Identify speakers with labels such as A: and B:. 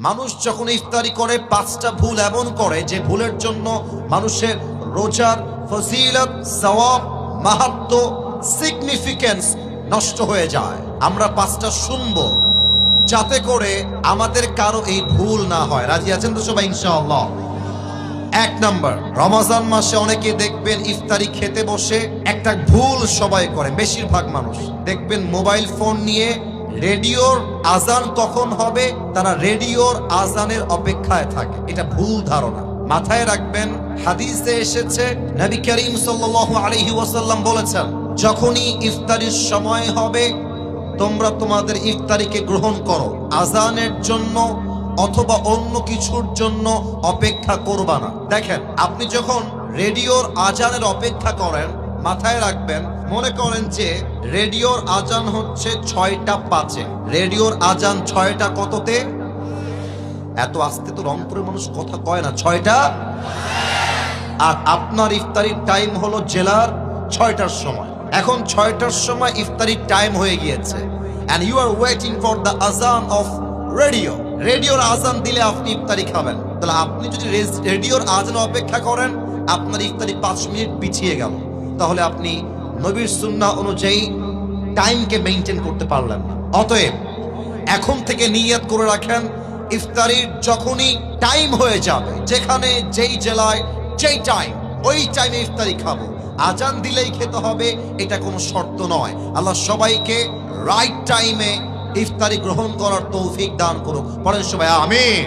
A: মানুষ যখন ইফতারি করে পাঁচটা ভুল এমন করে যে ভুলের জন্য মানুষের রোজার ফজিলত, সওয়াব, মাহাত্ম্য, সিগনিফিকেন্স নষ্ট হয়ে যায়। আমরা পাঁচটা শুনবো যাতে করে আমাদের কারো এই ভুল না হয়। রাজি আছেন তো সবাই ইনশাআল্লাহ? এক নাম্বার, রমজান মাসে অনেকে দেখবেন ইফতারি খেতে বসে একটা ভুল সবাই করে, বেশিরভাগ মানুষ দেখবেন মোবাইল ফোন নিয়ে রেডিওর আজান কখন হবে তারা রেডিওর আজানের অপেক্ষায় থাকে। এটা ভুল ধারণা, মাথায় রাখবেন। হাদিসে এসেছে নবী করিম সাল্লাল্লাহু আলাইহি ওয়াসাল্লাম বলেছেন, যখনই ইফতারির সময় হবে তোমরা তোমাদের ইফতারিকে গ্রহণ করো, আজানের জন্য অথবা অন্য কিছুর জন্য অপেক্ষা করবা না। দেখেন, আপনি যখন রেডিওর আজানের অপেক্ষা করেন, মাথায় রাখবেন, মনে করেন যে রেডিওর আজান হচ্ছে 6টা 5-এ, রেডিওর আজান 6টা কততে? এত আস্তে তো রংপুরের মানুষ কথা কয় না, 6টা। আর আপনার ইফতারির টাইম হলো জেলার 6টার সময়। এখন 6টার সময় ইফতারির টাইম হয়ে গিয়েছে, and you are waiting for the azan of radio. রেডিওর আজান দিলে আপনি ইফতারি খাবেন। তাহলে আপনি যদি রেডিওর আজান অপেক্ষা করেন, আপনার ইফতারি 5 মিনিট পিছিয়ে গেল, তাহলে আপনি নবীর সুন্নাহ অনুযায়ী টাইমকে মেইনটেইন করতে পারলেন না। অতএব এখন থেকে নিয়ত করে রাখেন, ইফতারির যখনই টাইম হয়ে যাবে, যেখানে যেই জেলায় যেই টাইম, ওই টাইমে ইফতারি খাবো। আজান দিলেই খেতে হবে এটা কোনো শর্ত নয়। আল্লাহ সবাইকে রাইট টাইমে ইফতারি গ্রহণ করার তৌফিক দান করুক। পড়েন সবাই আমিন।